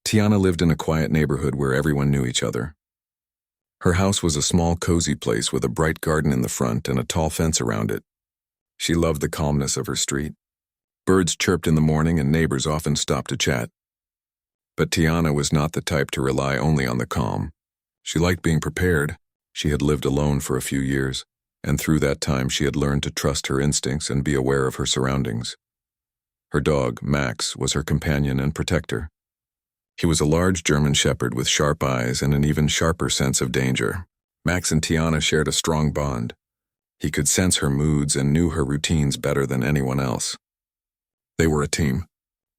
Tiana lived in a quiet neighborhood where everyone knew each other. Her house was a small, cozy place with a bright garden in the front and a tall fence around it. She loved the calmness of her street. Birds chirped in the morning and neighbors often stopped to chat. But Tiana was not the type to rely only on the calm. She liked being prepared. She had lived alone for a few years, and through that time she had learned to trust her instincts and be aware of her surroundings. Her dog, Max, was her companion and protector. He was a large German shepherd with sharp eyes and an even sharper sense of danger. Max and Tiana shared a strong bond. He could sense her moods and knew her routines better than anyone else. They were a team.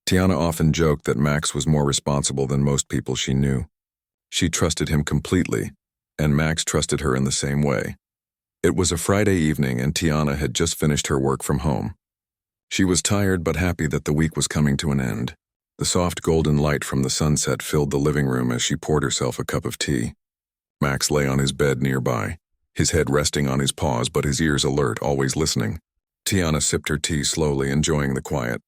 Tiana often joked that Max was more responsible than most people she knew. She trusted him completely, and Max trusted her in the same way. It was a Friday evening and Tiana had just finished her work from home. She was tired but happy that the week was coming to an end. The soft golden light from the sunset filled the living room as she poured herself a cup of tea. Max lay on his bed nearby, his head resting on his paws but his ears alert, always listening. Tiana sipped her tea slowly, enjoying the quiet.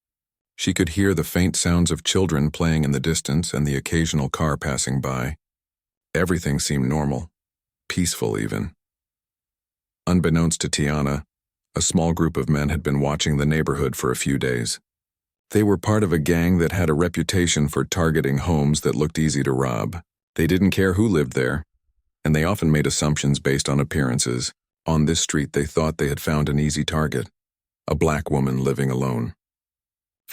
She could hear the faint sounds of children playing in the distance and the occasional car passing by. Everything seemed normal, peaceful even. Unbeknownst to Tiana, a small group of men had been watching the neighborhood for a few days. They were part of a gang that had a reputation for targeting homes that looked easy to rob. They didn't care who lived there, and they often made assumptions based on appearances. On this street, they thought they had found an easy target, a black woman living alone.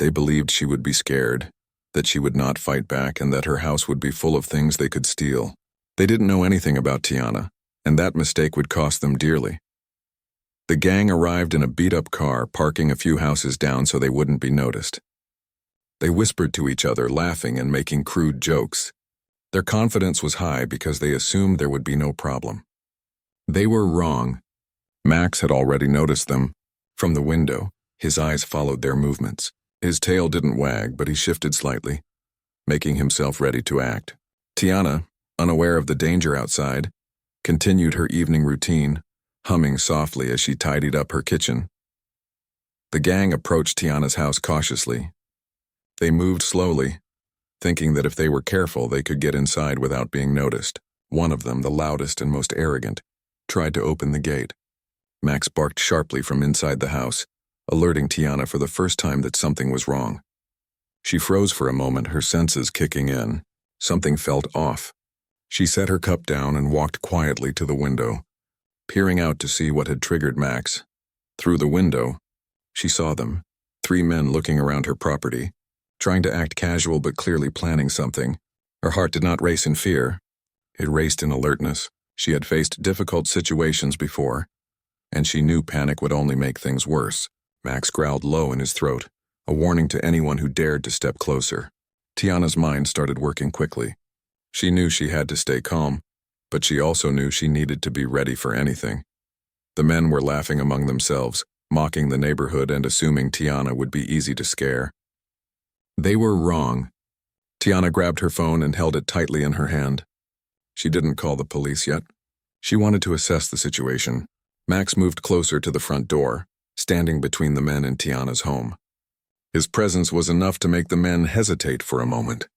They believed she would be scared, that she would not fight back, and that her house would be full of things they could steal. They didn't know anything about Tiana, and that mistake would cost them dearly. The gang arrived in a beat-up car, parking a few houses down so they wouldn't be noticed. They whispered to each other, laughing and making crude jokes. Their confidence was high because they assumed there would be no problem. They were wrong. Max had already noticed them. From the window, his eyes followed their movements. His tail didn't wag, but he shifted slightly, making himself ready to act. Tiana, unaware of the danger outside, continued her evening routine, humming softly as she tidied up her kitchen. The gang approached Tiana's house cautiously. They moved slowly, thinking that if they were careful, they could get inside without being noticed. One of them, the loudest and most arrogant, tried to open the gate. Max barked sharply from inside the house, alerting Tiana for the first time that something was wrong. She froze for a moment, her senses kicking in. Something felt off. She set her cup down and walked quietly to the window, peering out to see what had triggered Max. Through the window, she saw them, 3 men looking around her property, trying to act casual but clearly planning something. Her heart did not race in fear. It raced in alertness. She had faced difficult situations before, and she knew panic would only make things worse. Max growled low in his throat, a warning to anyone who dared to step closer. Tiana's mind started working quickly. She knew she had to stay calm, but she also knew she needed to be ready for anything. The men were laughing among themselves, mocking the neighborhood and assuming Tiana would be easy to scare. They were wrong. Tiana grabbed her phone and held it tightly in her hand. She didn't call the police yet. She wanted to assess the situation. Max moved closer to the front door, standing between the men and Tiana's home. His presence was enough to make the men hesitate for a moment.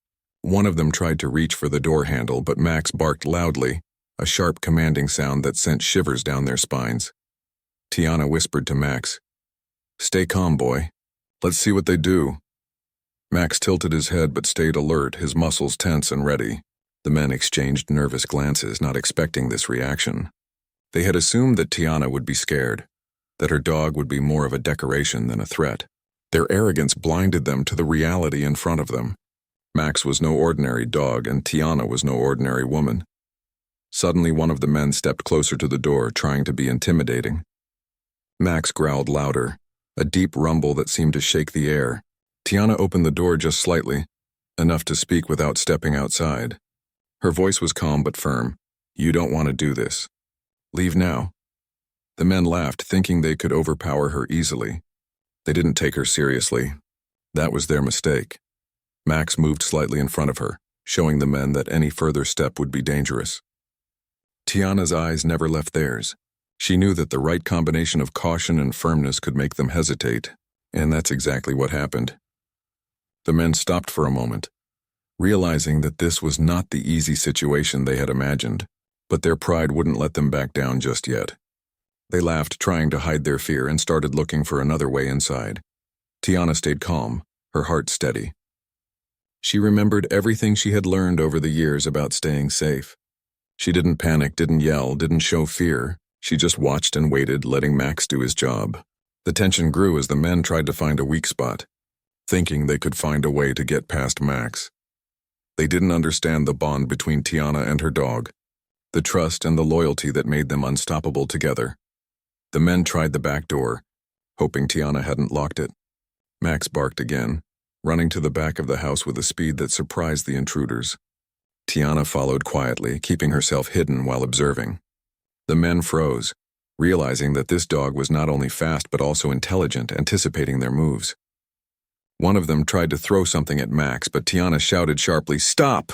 One of them tried to reach for the door handle, but Max barked loudly, a sharp, commanding sound that sent shivers down their spines. Tiana whispered to Max, "Stay calm, boy. Let's see what they do." Max tilted his head but stayed alert, his muscles tense and ready. The men exchanged nervous glances, not expecting this reaction. They had assumed that Tiana would be scared, that her dog would be more of a decoration than a threat. Their arrogance blinded them to the reality in front of them. Max was no ordinary dog, and Tiana was no ordinary woman. Suddenly, one of the men stepped closer to the door, trying to be intimidating. Max growled louder, a deep rumble that seemed to shake the air. Tiana opened the door just slightly, enough to speak without stepping outside. Her voice was calm but firm. "You don't want to do this. Leave now." The men laughed, thinking they could overpower her easily. They didn't take her seriously. That was their mistake. Max moved slightly in front of her, showing the men that any further step would be dangerous. Tiana's eyes never left theirs. She knew that the right combination of caution and firmness could make them hesitate, and that's exactly what happened. The men stopped for a moment, realizing that this was not the easy situation they had imagined, but their pride wouldn't let them back down just yet. They laughed, trying to hide their fear, and started looking for another way inside. Tiana stayed calm, her heart steady. She remembered everything she had learned over the years about staying safe. She didn't panic, didn't yell, didn't show fear. She just watched and waited, letting Max do his job. The tension grew as the men tried to find a weak spot, thinking they could find a way to get past Max. They didn't understand the bond between Tiana and her dog, the trust and the loyalty that made them unstoppable together. The men tried the back door, hoping Tiana hadn't locked it. Max barked again, running to the back of the house with a speed that surprised the intruders. Tiana followed quietly, keeping herself hidden while observing. The men froze, realizing that this dog was not only fast but also intelligent, anticipating their moves. One of them tried to throw something at Max, but Tiana shouted sharply, "Stop!"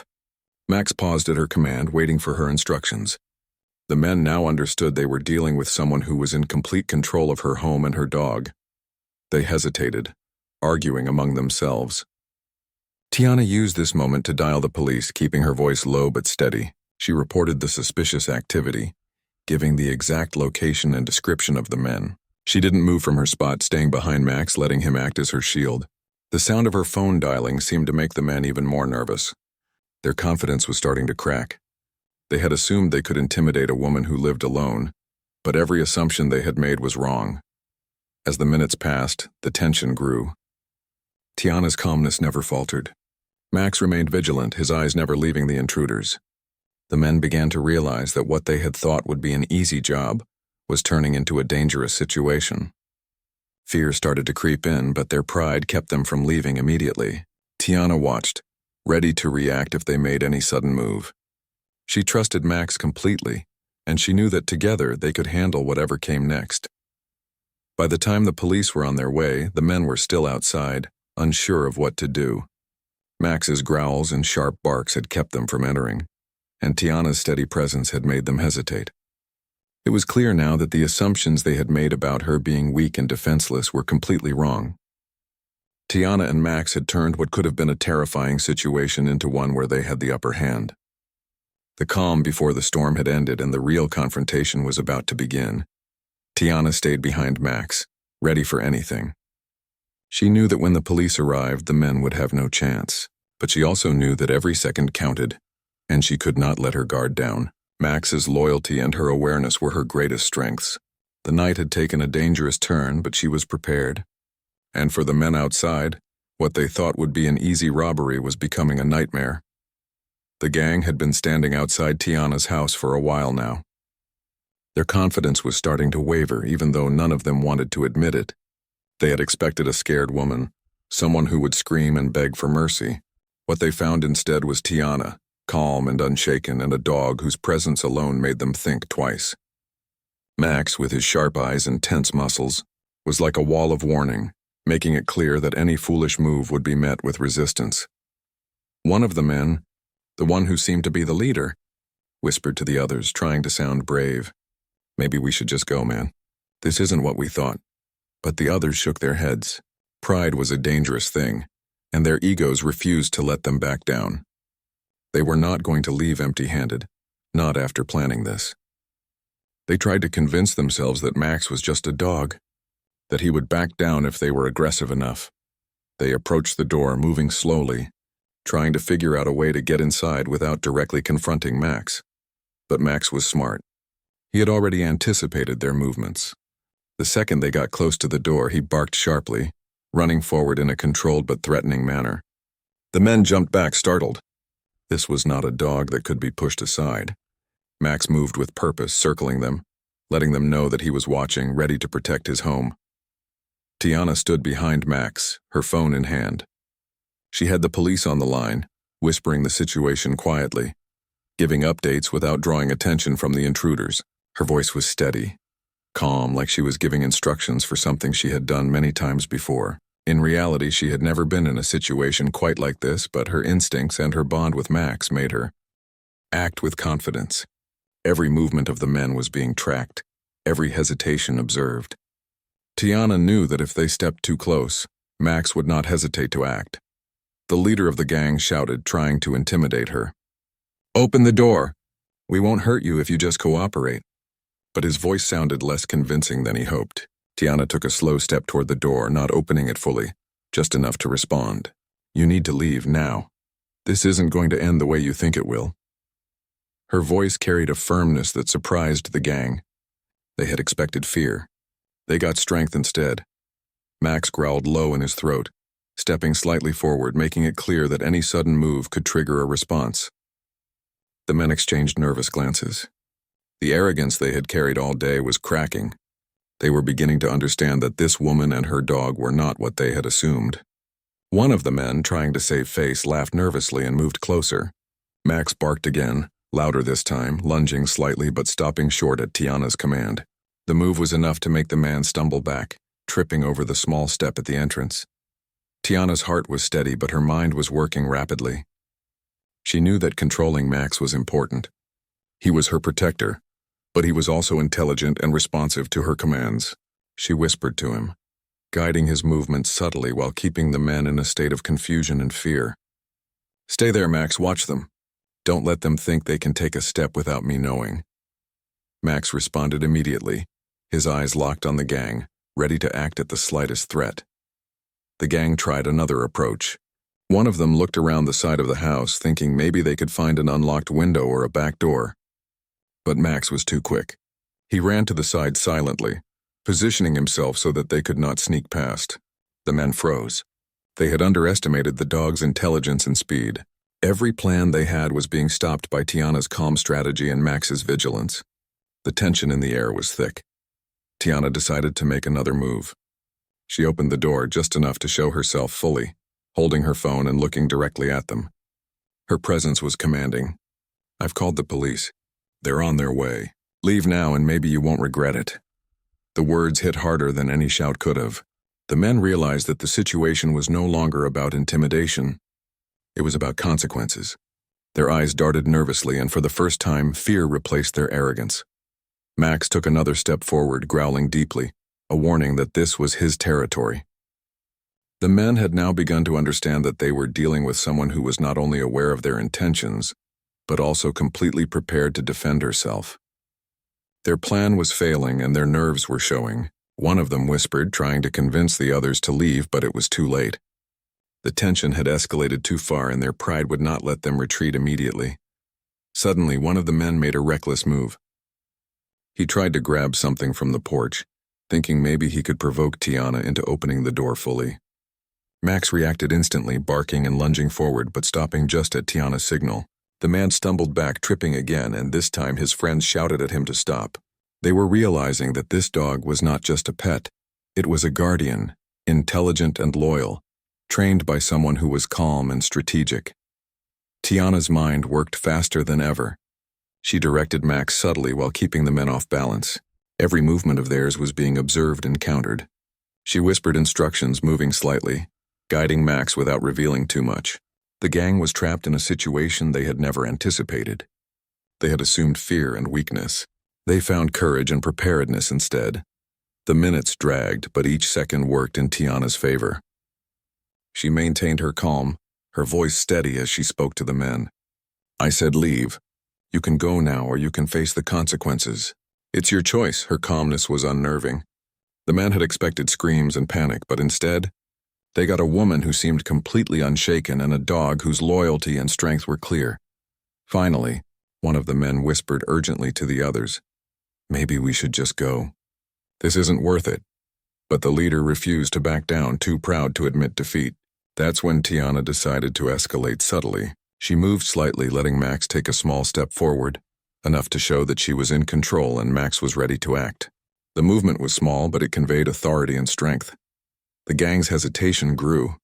Max paused at her command, waiting for her instructions. The men now understood they were dealing with someone who was in complete control of her home and her dog. They hesitated, arguing among themselves. Tiana used this moment to dial the police, keeping her voice low but steady. She reported the suspicious activity, giving the exact location and description of the men. She didn't move from her spot, staying behind Max, letting him act as her shield. The sound of her phone dialing seemed to make the men even more nervous. Their confidence was starting to crack. They had assumed they could intimidate a woman who lived alone, but every assumption they had made was wrong. As the minutes passed, the tension grew. Tiana's calmness never faltered. Max remained vigilant, his eyes never leaving the intruders. The men began to realize that what they had thought would be an easy job was turning into a dangerous situation. Fear started to creep in, but their pride kept them from leaving immediately. Tiana watched, ready to react if they made any sudden move. She trusted Max completely, and she knew that together they could handle whatever came next. By the time the police were on their way, the men were still outside, unsure of what to do. Max's growls and sharp barks had kept them from entering, and Tiana's steady presence had made them hesitate. It was clear now that the assumptions they had made about her being weak and defenseless were completely wrong. Tiana and Max had turned what could have been a terrifying situation into one where they had the upper hand. The calm before the storm had ended and the real confrontation was about to begin. Tiana stayed behind Max, ready for anything. She knew that when the police arrived, the men would have no chance, but she also knew that every second counted, and she could not let her guard down. Max's loyalty and her awareness were her greatest strengths. The night had taken a dangerous turn, but she was prepared. And for the men outside, what they thought would be an easy robbery was becoming a nightmare. The gang had been standing outside Tiana's house for a while now. Their confidence was starting to waver, even though none of them wanted to admit it. They had expected a scared woman, someone who would scream and beg for mercy. What they found instead was Tiana, calm and unshaken, and a dog whose presence alone made them think twice. Max, with his sharp eyes and tense muscles, was like a wall of warning, making it clear that any foolish move would be met with resistance. One of the men, the one who seemed to be the leader, whispered to the others, trying to sound brave. "Maybe we should just go, man. This isn't what we thought." But the others shook their heads. Pride was a dangerous thing, and their egos refused to let them back down. They were not going to leave empty-handed, not after planning this. They tried to convince themselves that Max was just a dog, that he would back down if they were aggressive enough. They approached the door, moving slowly, trying to figure out a way to get inside without directly confronting Max. But Max was smart. He had already anticipated their movements. The second they got close to the door, he barked sharply, running forward in a controlled but threatening manner. The men jumped back, startled. This was not a dog that could be pushed aside. Max moved with purpose, circling them, letting them know that he was watching, ready to protect his home. Tiana stood behind Max, her phone in hand. She had the police on the line, whispering the situation quietly, giving updates without drawing attention from the intruders. Her voice was steady, calm, like she was giving instructions for something she had done many times before. In reality, she had never been in a situation quite like this, but her instincts and her bond with Max made her act with confidence. Every movement of the men was being tracked, every hesitation observed. Tiana knew that if they stepped too close, Max would not hesitate to act. The leader of the gang shouted, trying to intimidate her. "Open the door! We won't hurt you if you just cooperate." But his voice sounded less convincing than he hoped. Tiana took a slow step toward the door, not opening it fully, just enough to respond. "You need to leave now. This isn't going to end the way you think it will." Her voice carried a firmness that surprised the gang. They had expected fear. They got strength instead. Max growled low in his throat, stepping slightly forward, making it clear that any sudden move could trigger a response. The men exchanged nervous glances. The arrogance they had carried all day was cracking. They were beginning to understand that this woman and her dog were not what they had assumed. One of the men, trying to save face, laughed nervously and moved closer. Max barked again, louder this time, lunging slightly but stopping short at Tiana's command. The move was enough to make the man stumble back, tripping over the small step at the entrance. Tiana's heart was steady, but her mind was working rapidly. She knew that controlling Max was important. He was her protector, but he was also intelligent and responsive to her commands. She whispered to him, guiding his movements subtly while keeping the men in a state of confusion and fear. "Stay there, Max, watch them. Don't let them think they can take a step without me knowing." Max responded immediately, his eyes locked on the gang, ready to act at the slightest threat. The gang tried another approach. One of them looked around the side of the house, thinking maybe they could find an unlocked window or a back door. But Max was too quick. He ran to the side silently, positioning himself so that they could not sneak past. The men froze. They had underestimated the dog's intelligence and speed. Every plan they had was being stopped by Tiana's calm strategy and Max's vigilance. The tension in the air was thick. Tiana decided to make another move. She opened the door just enough to show herself fully, holding her phone and looking directly at them. Her presence was commanding. "I've called the police. They're on their way. Leave now and maybe you won't regret it." The words hit harder than any shout could have. The men realized that the situation was no longer about intimidation. It was about consequences. Their eyes darted nervously, and for the first time, fear replaced their arrogance. Max took another step forward, growling deeply, a warning that this was his territory. The men had now begun to understand that they were dealing with someone who was not only aware of their intentions, but also completely prepared to defend herself. Their plan was failing and their nerves were showing. One of them whispered, trying to convince the others to leave, but it was too late. The tension had escalated too far and their pride would not let them retreat immediately. Suddenly, one of the men made a reckless move. He tried to grab something from the porch, thinking maybe he could provoke Tiana into opening the door fully. Max reacted instantly, barking and lunging forward, but stopping just at Tiana's signal. The man stumbled back, tripping again, and this time his friends shouted at him to stop. They were realizing that this dog was not just a pet. It was a guardian, intelligent and loyal, trained by someone who was calm and strategic. Tiana's mind worked faster than ever. She directed Max subtly while keeping the men off balance. Every movement of theirs was being observed and countered. She whispered instructions, moving slightly, guiding Max without revealing too much. The gang was trapped in a situation they had never anticipated. They had assumed fear and weakness. They found courage and preparedness instead. The minutes dragged, but each second worked in Tiana's favor. She maintained her calm, her voice steady as she spoke to the men. "I said leave. You can go now or you can face the consequences. It's your choice." Her calmness was unnerving. The men had expected screams and panic, but instead, they got a woman who seemed completely unshaken and a dog whose loyalty and strength were clear. Finally, one of the men whispered urgently to the others, "Maybe we should just go. This isn't worth it." But the leader refused to back down, too proud to admit defeat. That's when Tiana decided to escalate subtly. She moved slightly, letting Max take a small step forward, enough to show that she was in control and Max was ready to act. The movement was small, but it conveyed authority and strength. The gang's hesitation grew.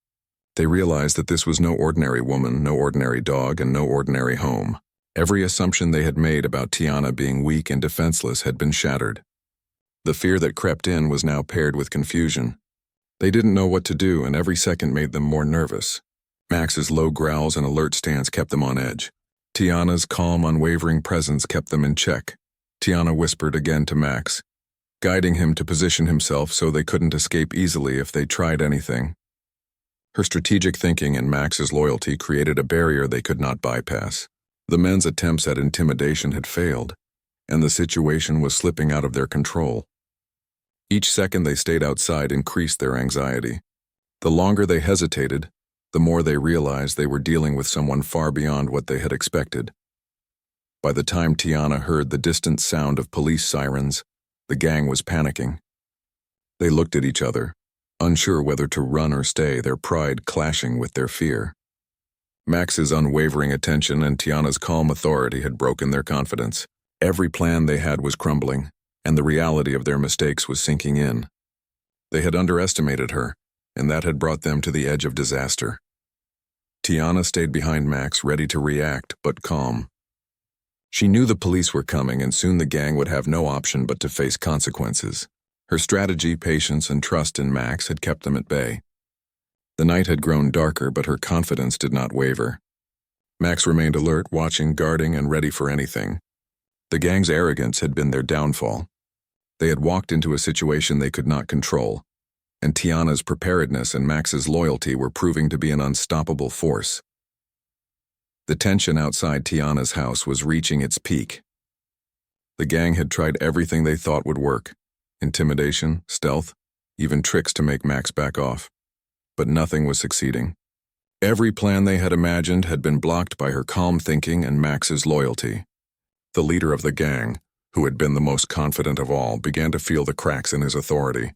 They realized that this was no ordinary woman, no ordinary dog, and no ordinary home. Every assumption they had made about Tiana being weak and defenseless had been shattered. The fear that crept in was now paired with confusion. They didn't know what to do, and every second made them more nervous. Max's low growls and alert stance kept them on edge. Tiana's calm, unwavering presence kept them in check. Tiana whispered again to Max, guiding him to position himself so they couldn't escape easily if they tried anything. Her strategic thinking and Max's loyalty created a barrier they could not bypass. The men's attempts at intimidation had failed, and the situation was slipping out of their control. Each second they stayed outside increased their anxiety. The longer they hesitated, the more they realized they were dealing with someone far beyond what they had expected. By the time Tiana heard the distant sound of police sirens, the gang was panicking. They looked at each other, unsure whether to run or stay, their pride clashing with their fear. Max's unwavering attention and Tiana's calm authority had broken their confidence. Every plan they had was crumbling, and the reality of their mistakes was sinking in. They had underestimated her, and that had brought them to the edge of disaster. Tiana stayed behind Max, ready to react, but calm. She knew the police were coming, and soon the gang would have no option but to face consequences. Her strategy, patience, and trust in Max had kept them at bay. The night had grown darker, but her confidence did not waver. Max remained alert, watching, guarding, and ready for anything. The gang's arrogance had been their downfall. They had walked into a situation they could not control, and Tiana's preparedness and Max's loyalty were proving to be an unstoppable force. The tension outside Tiana's house was reaching its peak. The gang had tried everything they thought would work: intimidation, stealth, even tricks to make Max back off. But nothing was succeeding. Every plan they had imagined had been blocked by her calm thinking and Max's loyalty. The leader of the gang, who had been the most confident of all, began to feel the cracks in his authority.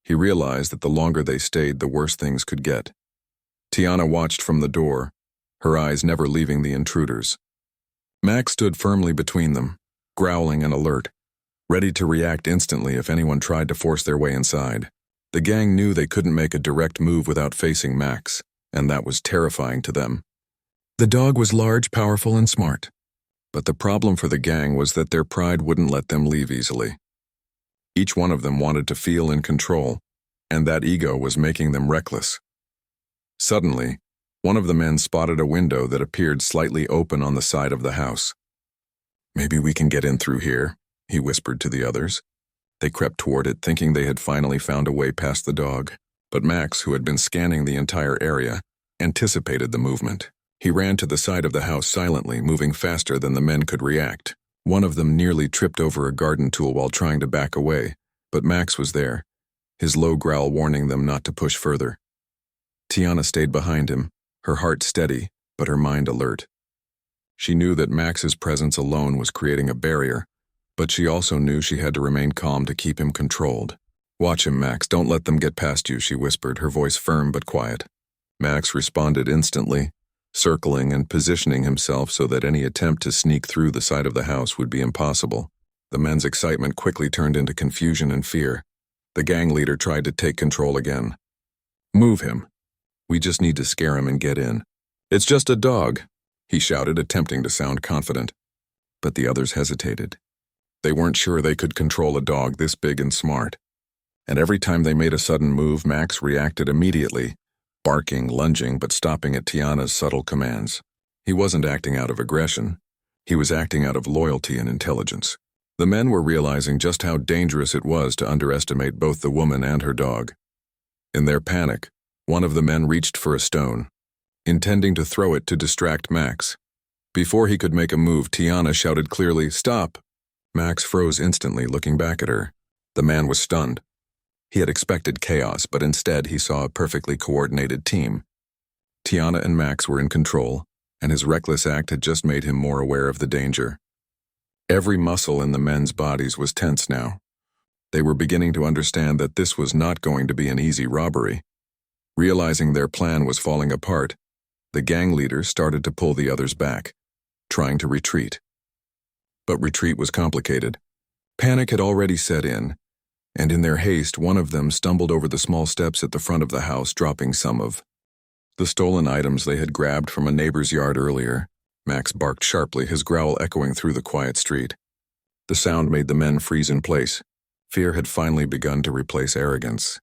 He realized that the longer they stayed, the worse things could get. Tiana watched from the door, her eyes never leaving the intruders. Max stood firmly between them, growling and alert, ready to react instantly if anyone tried to force their way inside. The gang knew they couldn't make a direct move without facing Max, and that was terrifying to them. The dog was large, powerful, and smart. But the problem for the gang was that their pride wouldn't let them leave easily. Each one of them wanted to feel in control, and that ego was making them reckless. Suddenly, one of the men spotted a window that appeared slightly open on the side of the house. "Maybe we can get in through here," he whispered to the others. They crept toward it, thinking they had finally found a way past the dog. But Max, who had been scanning the entire area, anticipated the movement. He ran to the side of the house silently, moving faster than the men could react. One of them nearly tripped over a garden tool while trying to back away, but Max was there, his low growl warning them not to push further. Tiana stayed behind him, her heart steady, but her mind alert. She knew that Max's presence alone was creating a barrier, but she also knew she had to remain calm to keep him controlled. "Watch him, Max. Don't let them get past you," she whispered, her voice firm but quiet. Max responded instantly, circling and positioning himself so that any attempt to sneak through the side of the house would be impossible. The men's excitement quickly turned into confusion and fear. The gang leader tried to take control again. "Move him. We just need to scare him and get in." "It's just a dog," he shouted, attempting to sound confident. But the others hesitated. They weren't sure they could control a dog this big and smart. And every time they made a sudden move, Max reacted immediately, barking, lunging, but stopping at Tiana's subtle commands. He wasn't acting out of aggression. He was acting out of loyalty and intelligence. The men were realizing just how dangerous it was to underestimate both the woman and her dog. In their panic, one of the men reached for a stone, intending to throw it to distract Max. Before he could make a move, Tiana shouted clearly, "Stop!" Max froze instantly, looking back at her. The man was stunned. He had expected chaos, but instead he saw a perfectly coordinated team. Tiana and Max were in control, and his reckless act had just made him more aware of the danger. Every muscle in the men's bodies was tense now. They were beginning to understand that this was not going to be an easy robbery. Realizing their plan was falling apart, the gang leader started to pull the others back, trying to retreat. But retreat was complicated. Panic had already set in, and in their haste, one of them stumbled over the small steps at the front of the house, dropping some of the stolen items they had grabbed from a neighbor's yard earlier. Max barked sharply, his growl echoing through the quiet street. The sound made the men freeze in place. Fear had finally begun to replace arrogance.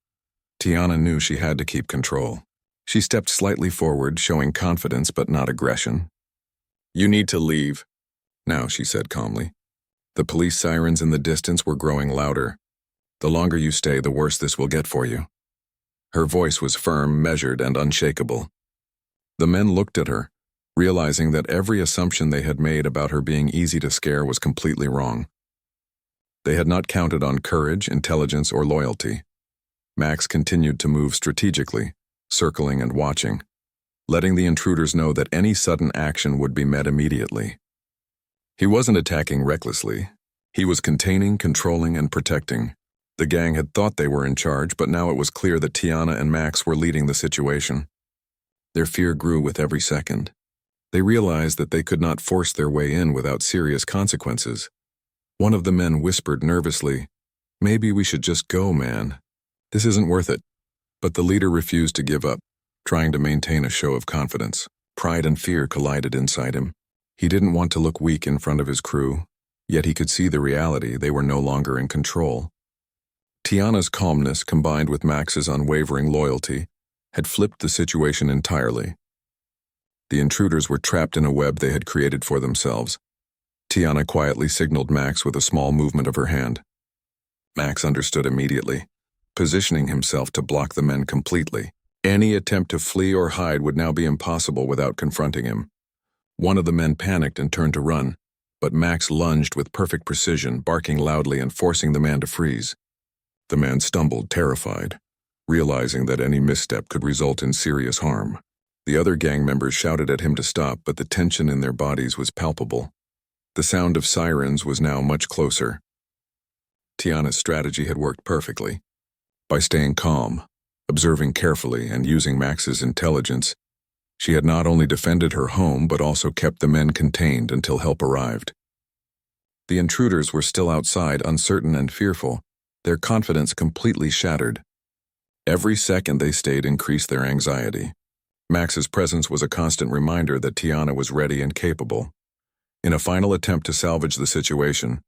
Tiana knew she had to keep control. She stepped slightly forward, showing confidence but not aggression. "You need to leave now," she said calmly. The police sirens in the distance were growing louder. "The longer you stay, the worse this will get for you." Her voice was firm, measured, and unshakable. The men looked at her, realizing that every assumption they had made about her being easy to scare was completely wrong. They had not counted on courage, intelligence, or loyalty. Max continued to move strategically, circling and watching, letting the intruders know that any sudden action would be met immediately. He wasn't attacking recklessly. He was containing, controlling, and protecting. The gang had thought they were in charge, but now it was clear that Tiana and Max were leading the situation. Their fear grew with every second. They realized that they could not force their way in without serious consequences. One of the men whispered nervously, "Maybe we should just go, man. This isn't worth it." But the leader refused to give up, trying to maintain a show of confidence. Pride and fear collided inside him. He didn't want to look weak in front of his crew, yet he could see the reality: they were no longer in control. Tiana's calmness, combined with Max's unwavering loyalty, had flipped the situation entirely. The intruders were trapped in a web they had created for themselves. Tiana quietly signaled Max with a small movement of her hand. Max understood immediately, positioning himself to block the men completely. Any attempt to flee or hide would now be impossible without confronting him. One of the men panicked and turned to run, but Max lunged with perfect precision, barking loudly and forcing the man to freeze. The man stumbled, terrified, realizing that any misstep could result in serious harm. The other gang members shouted at him to stop, but the tension in their bodies was palpable. The sound of sirens was now much closer. Tiana's strategy had worked perfectly. By staying calm, observing carefully, and using Max's intelligence, she had not only defended her home but also kept the men contained until help arrived. The intruders were still outside, uncertain and fearful, their confidence completely shattered. Every second they stayed increased their anxiety. Max's presence was a constant reminder that Tiana was ready and capable. In a final attempt to salvage the situation,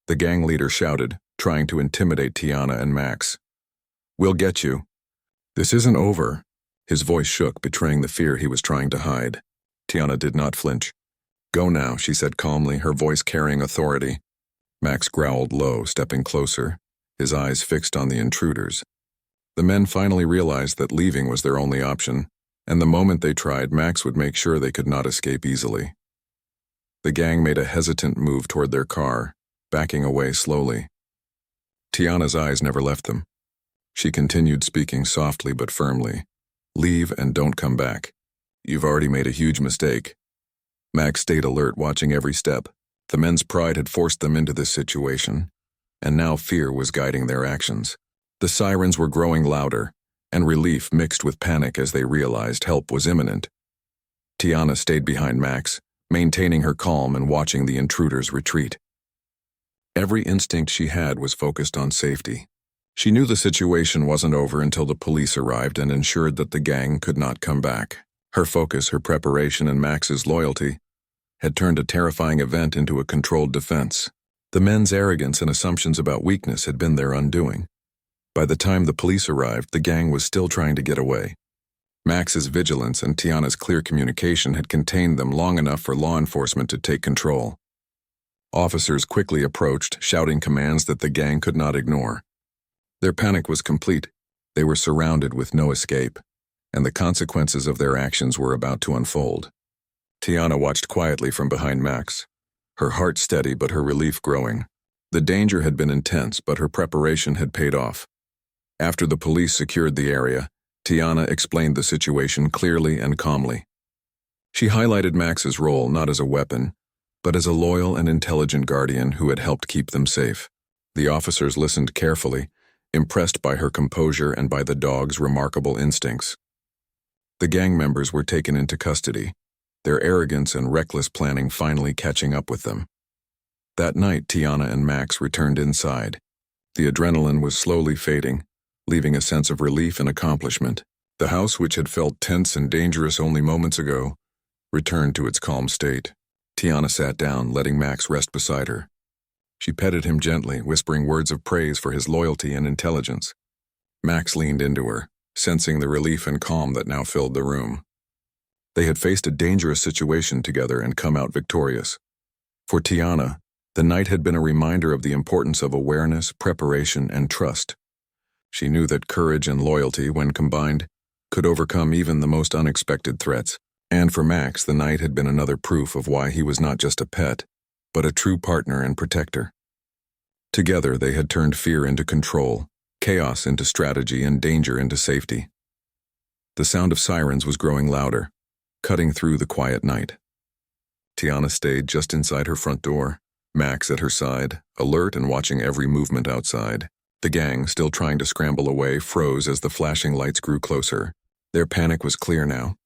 the gang leader shouted, trying to intimidate Tiana and Max, "We'll get you. This isn't over." His voice shook, betraying the fear he was trying to hide. Tiana did not flinch. "Go now," she said calmly, her voice carrying authority. Max growled low, stepping closer, his eyes fixed on the intruders. The men finally realized that leaving was their only option, and the moment they tried, Max would make sure they could not escape easily. The gang made a hesitant move toward their car, backing away slowly. Tiana's eyes never left them. She continued speaking softly but firmly. "Leave and don't come back. You've already made a huge mistake." Max stayed alert, watching every step. The men's pride had forced them into this situation, and now fear was guiding their actions. The sirens were growing louder, and relief mixed with panic as they realized help was imminent. Tiana stayed behind Max, maintaining her calm and watching the intruders retreat. Every instinct she had was focused on safety. She knew the situation wasn't over until the police arrived and ensured that the gang could not come back. Her focus, her preparation, and Max's loyalty had turned a terrifying event into a controlled defense. The men's arrogance and assumptions about weakness had been their undoing. By the time the police arrived, the gang was still trying to get away. Max's vigilance and Tiana's clear communication had contained them long enough for law enforcement to take control. Officers quickly approached, shouting commands that the gang could not ignore. Their panic was complete. They were surrounded with no escape, and the consequences of their actions were about to unfold. Tiana watched quietly from behind Max, her heart steady but her relief growing. The danger had been intense, but her preparation had paid off. After the police secured the area, Tiana explained the situation clearly and calmly. She highlighted Max's role not as a weapon, but as a loyal and intelligent guardian who had helped keep them safe. The officers listened carefully, impressed by her composure and by the dog's remarkable instincts. The gang members were taken into custody, their arrogance and reckless planning finally catching up with them. That night, Tiana and Max returned inside. The adrenaline was slowly fading, leaving a sense of relief and accomplishment. The house, which had felt tense and dangerous only moments ago, returned to its calm state. Tiana sat down, letting Max rest beside her. She petted him gently, whispering words of praise for his loyalty and intelligence. Max leaned into her, sensing the relief and calm that now filled the room. They had faced a dangerous situation together and come out victorious. For Tiana, the night had been a reminder of the importance of awareness, preparation, and trust. She knew that courage and loyalty, when combined, could overcome even the most unexpected threats. And for Max, the night had been another proof of why he was not just a pet, but a true partner and protector. Together, they had turned fear into control, chaos into strategy, and danger into safety. The sound of sirens was growing louder, cutting through the quiet night. Tiana stayed just inside her front door, Max at her side, alert and watching every movement outside. The gang, still trying to scramble away, froze as the flashing lights grew closer. Their panic was clear now.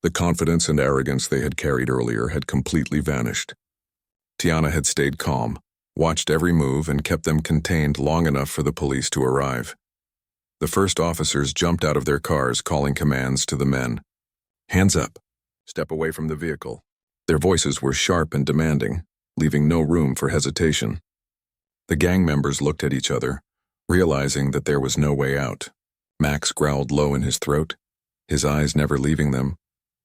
The confidence and arrogance they had carried earlier had completely vanished. Tiana had stayed calm, watched every move, and kept them contained long enough for the police to arrive. The first officers jumped out of their cars, calling commands to the men. "Hands up. Step away from the vehicle." Their voices were sharp and demanding, leaving no room for hesitation. The gang members looked at each other, realizing that there was no way out. Max growled low in his throat, his eyes never leaving them,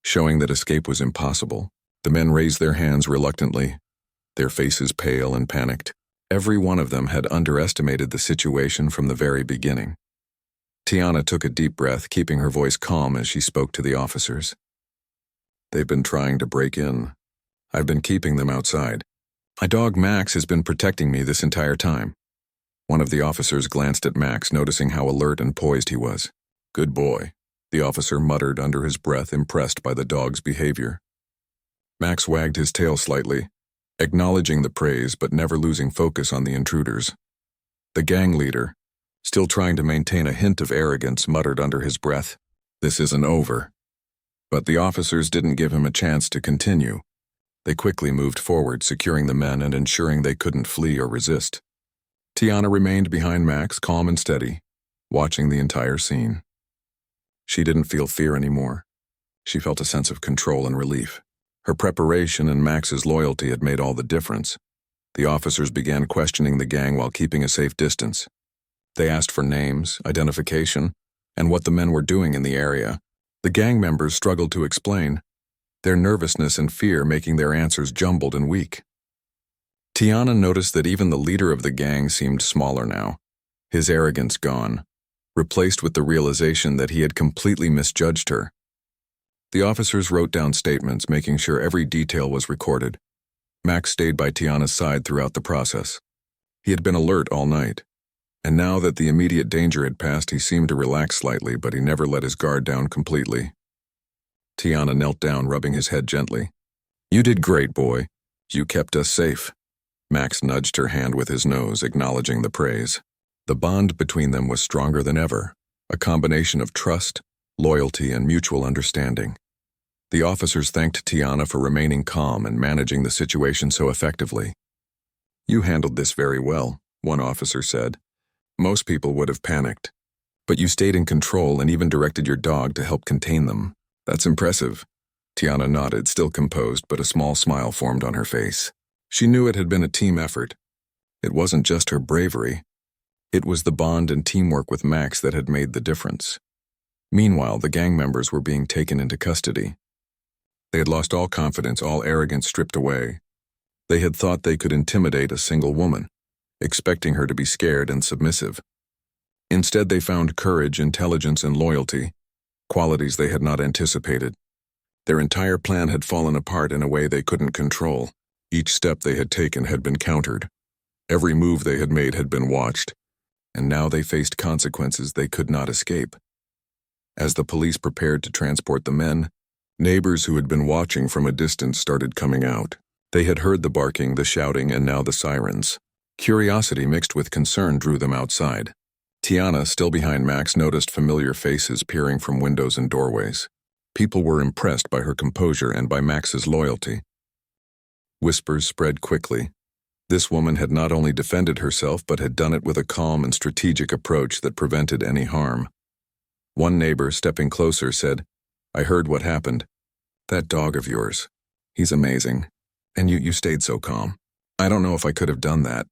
showing that escape was impossible. The men raised their hands reluctantly, their faces pale and panicked. Every one of them had underestimated the situation from the very beginning. Tiana took a deep breath, keeping her voice calm as she spoke to the officers. "They've been trying to break in. I've been keeping them outside. My dog Max has been protecting me this entire time." One of the officers glanced at Max, noticing how alert and poised he was. "Good boy," the officer muttered under his breath, impressed by the dog's behavior. Max wagged his tail slightly, acknowledging the praise but never losing focus on the intruders. The gang leader, still trying to maintain a hint of arrogance, muttered under his breath, "This isn't over." But the officers didn't give him a chance to continue. They quickly moved forward, securing the men and ensuring they couldn't flee or resist. Tiana remained behind Max, calm and steady, watching the entire scene. She didn't feel fear anymore. She felt a sense of control and relief. Her preparation and Max's loyalty had made all the difference. The officers began questioning the gang while keeping a safe distance. They asked for names, identification, and what the men were doing in the area. The gang members struggled to explain, their nervousness and fear making their answers jumbled and weak. Tiana noticed that even the leader of the gang seemed smaller now, his arrogance gone, replaced with the realization that he had completely misjudged her. The officers wrote down statements, making sure every detail was recorded. Max stayed by Tiana's side throughout the process. He had been alert all night, and now that the immediate danger had passed, he seemed to relax slightly, but he never let his guard down completely. Tiana knelt down, rubbing his head gently. "You did great, boy. You kept us safe." Max nudged her hand with his nose, acknowledging the praise. The bond between them was stronger than ever, a combination of trust, loyalty, and mutual understanding. The officers thanked Tiana for remaining calm and managing the situation so effectively. "You handled this very well," one officer said. "Most people would have panicked, but you stayed in control and even directed your dog to help contain them. That's impressive." Tiana nodded, still composed, but a small smile formed on her face. She knew it had been a team effort. It wasn't just her bravery. It was the bond and teamwork with Max that had made the difference. Meanwhile, the gang members were being taken into custody. They had lost all confidence, all arrogance stripped away. They had thought they could intimidate a single woman, expecting her to be scared and submissive. Instead, they found courage, intelligence, and loyalty, qualities they had not anticipated. Their entire plan had fallen apart in a way they couldn't control. Each step they had taken had been countered. Every move they had made had been watched, and now they faced consequences they could not escape. As the police prepared to transport the men, neighbors who had been watching from a distance started coming out. They had heard the barking, the shouting, and now the sirens. Curiosity mixed with concern drew them outside. Tiana, still behind Max, noticed familiar faces peering from windows and doorways. People were impressed by her composure and by Max's loyalty. Whispers spread quickly. This woman had not only defended herself but had done it with a calm and strategic approach that prevented any harm. One neighbor, stepping closer, said, "I heard what happened. That dog of yours, he's amazing. And you stayed so calm. I don't know if I could have done that."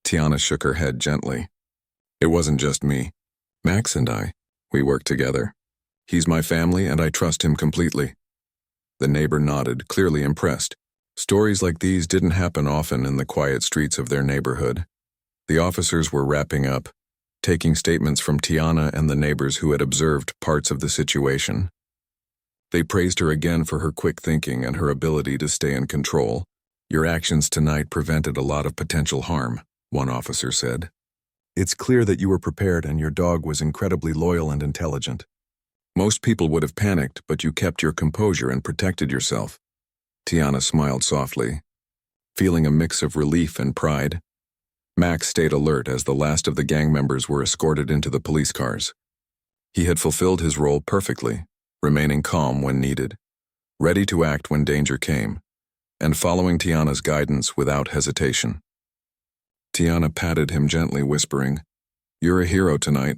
Tiana shook her head gently. "It wasn't just me. Max and I, we work together. He's my family and I trust him completely." The neighbor nodded, clearly impressed. Stories like these didn't happen often in the quiet streets of their neighborhood. The officers were wrapping up, taking statements from Tiana and the neighbors who had observed parts of the situation. They praised her again for her quick thinking and her ability to stay in control. "Your actions tonight prevented a lot of potential harm," one officer said. "It's clear that you were prepared and your dog was incredibly loyal and intelligent. Most people would have panicked, but you kept your composure and protected yourself." Tiana smiled softly, feeling a mix of relief and pride. Max stayed alert as the last of the gang members were escorted into the police cars. He had fulfilled his role perfectly, remaining calm when needed, ready to act when danger came, and following Tiana's guidance without hesitation. Tiana patted him gently, whispering, "You're a hero tonight.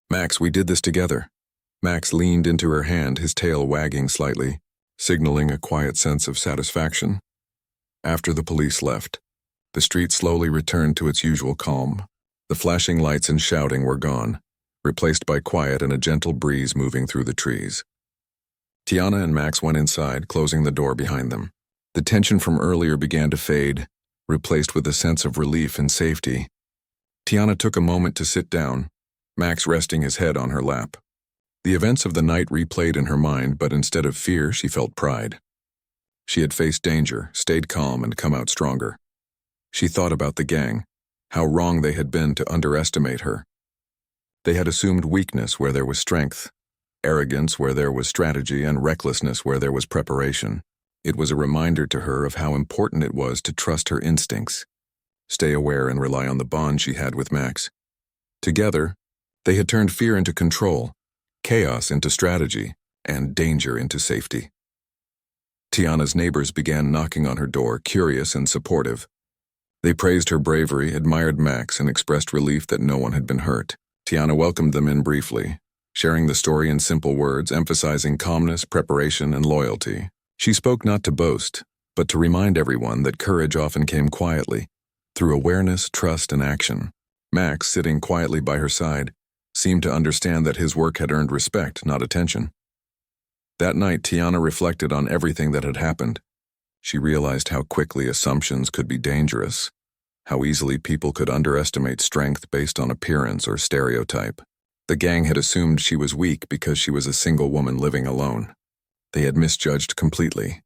Max, we did this together." Max leaned into her hand, his tail wagging slightly, signaling a quiet sense of satisfaction. After the police left, the street slowly returned to its usual calm. The flashing lights and shouting were gone, replaced by quiet and a gentle breeze moving through the trees. Tiana and Max went inside, closing the door behind them. The tension from earlier began to fade, replaced with a sense of relief and safety. Tiana took a moment to sit down, Max resting his head on her lap. The events of the night replayed in her mind, but instead of fear, she felt pride. She had faced danger, stayed calm, and come out stronger. She thought about the gang, how wrong they had been to underestimate her. They had assumed weakness where there was strength, arrogance where there was strategy, and recklessness where there was preparation. It was a reminder to her of how important it was to trust her instincts, stay aware, and rely on the bond she had with Max. Together, they had turned fear into control, chaos into strategy, and danger into safety. Tiana's neighbors began knocking on her door, curious and supportive. They praised her bravery, admired Max, and expressed relief that no one had been hurt. Tiana welcomed them in briefly, sharing the story in simple words, emphasizing calmness, preparation, and loyalty. She spoke not to boast, but to remind everyone that courage often came quietly, through awareness, trust, and action. Max, sitting quietly by her side, seemed to understand that his work had earned respect, not attention. That night, Tiana reflected on everything that had happened. She realized how quickly assumptions could be dangerous, how easily people could underestimate strength based on appearance or stereotype. The gang had assumed she was weak because she was a single woman living alone. They had misjudged completely.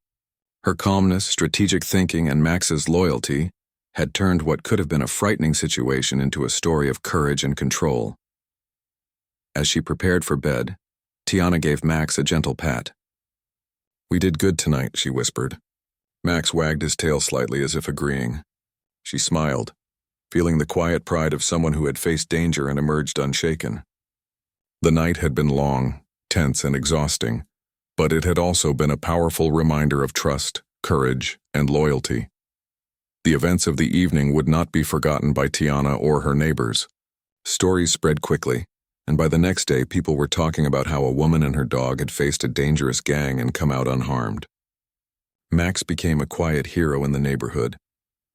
Her calmness, strategic thinking, and Max's loyalty had turned what could have been a frightening situation into a story of courage and control. As she prepared for bed, Tiana gave Max a gentle pat. "We did good tonight," she whispered. Max wagged his tail slightly as if agreeing. She smiled, feeling the quiet pride of someone who had faced danger and emerged unshaken. The night had been long, tense, and exhausting, but it had also been a powerful reminder of trust, courage, and loyalty. The events of the evening would not be forgotten by Tiana or her neighbors. Stories spread quickly, and by the next day people were talking about how a woman and her dog had faced a dangerous gang and come out unharmed. Max became a quiet hero in the neighborhood,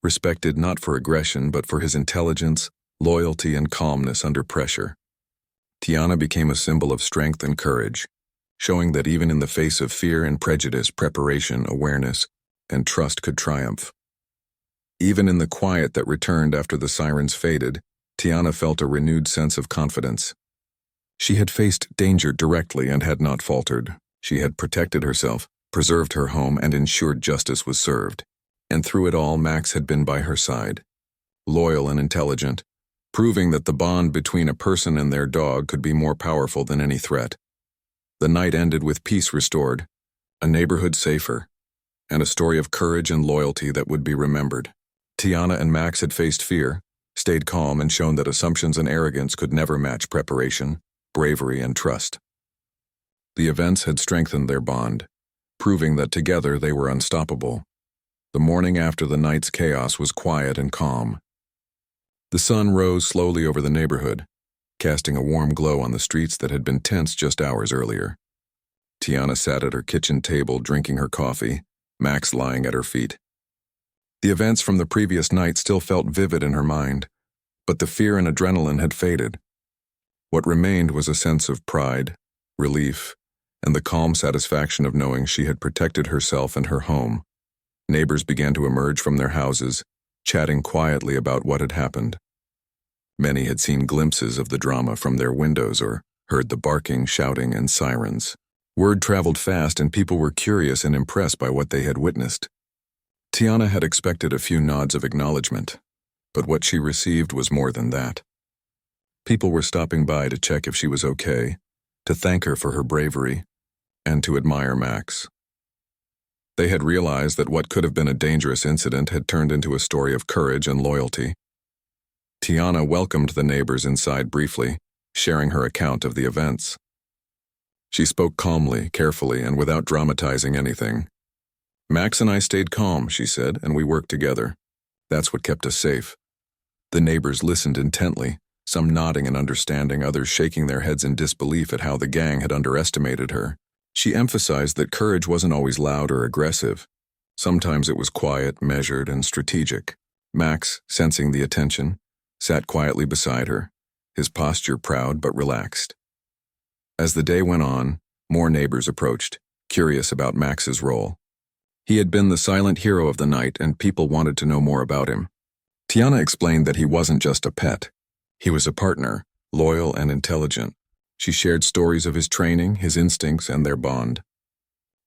respected not for aggression but for his intelligence, loyalty, and calmness under pressure. Tiana became a symbol of strength and courage, showing that even in the face of fear and prejudice, preparation, awareness, and trust could triumph. Even in the quiet that returned after the sirens faded, Tiana felt a renewed sense of confidence. She had faced danger directly and had not faltered. She had protected herself, preserved her home, and ensured justice was served. And through it all, Max had been by her side, loyal and intelligent, proving that the bond between a person and their dog could be more powerful than any threat. The night ended with peace restored, a neighborhood safer, and a story of courage and loyalty that would be remembered. Tiana and Max had faced fear, stayed calm, and shown that assumptions and arrogance could never match preparation, bravery, and trust. The events had strengthened their bond, proving that together they were unstoppable. The morning after the night's chaos was quiet and calm. The sun rose slowly over the neighborhood, casting a warm glow on the streets that had been tense just hours earlier. Tiana sat at her kitchen table drinking her coffee, Max lying at her feet. The events from the previous night still felt vivid in her mind, but the fear and adrenaline had faded. What remained was a sense of pride, relief, and the calm satisfaction of knowing she had protected herself and her home. Neighbors began to emerge from their houses, chatting quietly about what had happened. Many had seen glimpses of the drama from their windows or heard the barking, shouting, and sirens. Word traveled fast and people were curious and impressed by what they had witnessed. Tiana had expected a few nods of acknowledgement, but what she received was more than that. People were stopping by to check if she was okay, to thank her for her bravery, and to admire Max. They had realized that what could have been a dangerous incident had turned into a story of courage and loyalty. Tiana welcomed the neighbors inside briefly, sharing her account of the events. She spoke calmly, carefully, and without dramatizing anything. "Max and I stayed calm," she said, "and we worked together. That's what kept us safe." The neighbors listened intently, some nodding and understanding, others shaking their heads in disbelief at how the gang had underestimated her. She emphasized that courage wasn't always loud or aggressive. Sometimes it was quiet, measured, and strategic. Max, sensing the attention, sat quietly beside her, his posture proud but relaxed. As the day went on, more neighbors approached, curious about Max's role. He had been the silent hero of the night, and people wanted to know more about him. Tiana explained that he wasn't just a pet. He was a partner, loyal and intelligent. She shared stories of his training, his instincts, and their bond.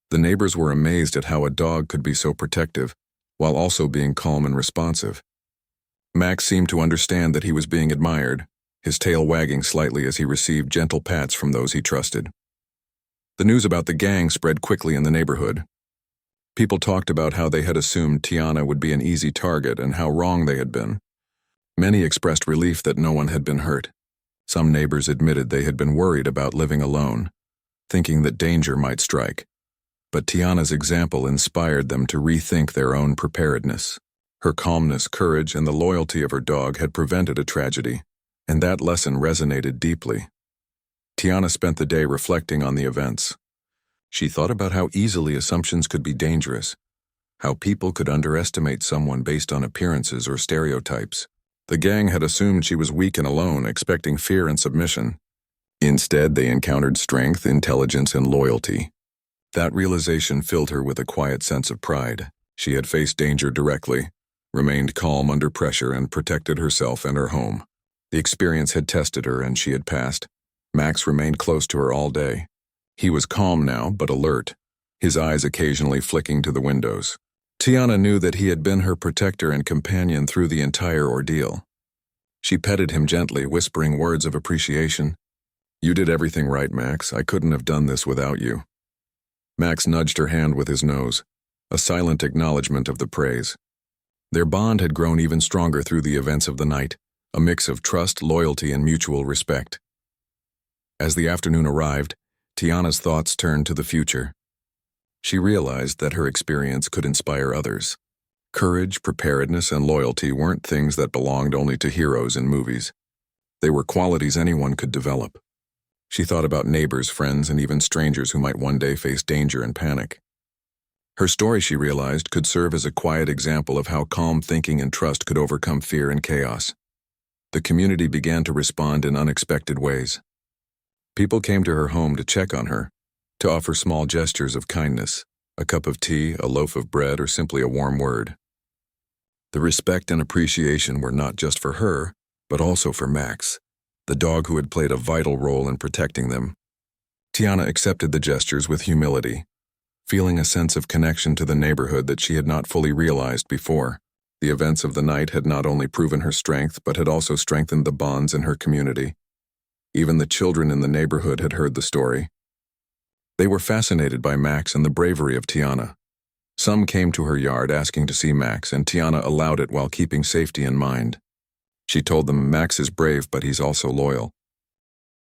The neighbors were amazed at how a dog could be so protective, while also being calm and responsive. Max seemed to understand that he was being admired, his tail wagging slightly as he received gentle pats from those he trusted. The news about the gang spread quickly in the neighborhood. People talked about how they had assumed Tiana would be an easy target and how wrong they had been. Many expressed relief that no one had been hurt. Some neighbors admitted they had been worried about living alone, thinking that danger might strike. But Tiana's example inspired them to rethink their own preparedness. Her calmness, courage, and the loyalty of her dog had prevented a tragedy, and that lesson resonated deeply. Tiana spent the day reflecting on the events. She thought about how easily assumptions could be dangerous, how people could underestimate someone based on appearances or stereotypes. The gang had assumed she was weak and alone, expecting fear and submission. Instead, they encountered strength, intelligence, and loyalty. That realization filled her with a quiet sense of pride. She had faced danger directly, remained calm under pressure, and protected herself and her home. The experience had tested her, and she had passed. Max remained close to her all day. He was calm now, but alert, his eyes occasionally flicking to the windows. Tiana knew that he had been her protector and companion through the entire ordeal. She petted him gently, whispering words of appreciation. "You did everything right, Max. I couldn't have done this without you." Max nudged her hand with his nose, a silent acknowledgement of the praise. Their bond had grown even stronger through the events of the night, a mix of trust, loyalty, and mutual respect. As the afternoon arrived, Tiana's thoughts turned to the future. She realized that her experience could inspire others. Courage, preparedness, and loyalty weren't things that belonged only to heroes in movies. They were qualities anyone could develop. She thought about neighbors, friends, and even strangers who might one day face danger and panic. Her story, she realized, could serve as a quiet example of how calm thinking and trust could overcome fear and chaos. The community began to respond in unexpected ways. People came to her home to check on her, to offer small gestures of kindness, a cup of tea, a loaf of bread, or simply a warm word. The respect and appreciation were not just for her, but also for Max, the dog who had played a vital role in protecting them. Tiana accepted the gestures with humility, feeling a sense of connection to the neighborhood that she had not fully realized before. The events of the night had not only proven her strength, but had also strengthened the bonds in her community. Even the children in the neighborhood had heard the story. They were fascinated by Max and the bravery of Tiana. Some came to her yard asking to see Max, and Tiana allowed it while keeping safety in mind. She told them, "Max is brave, but he's also loyal.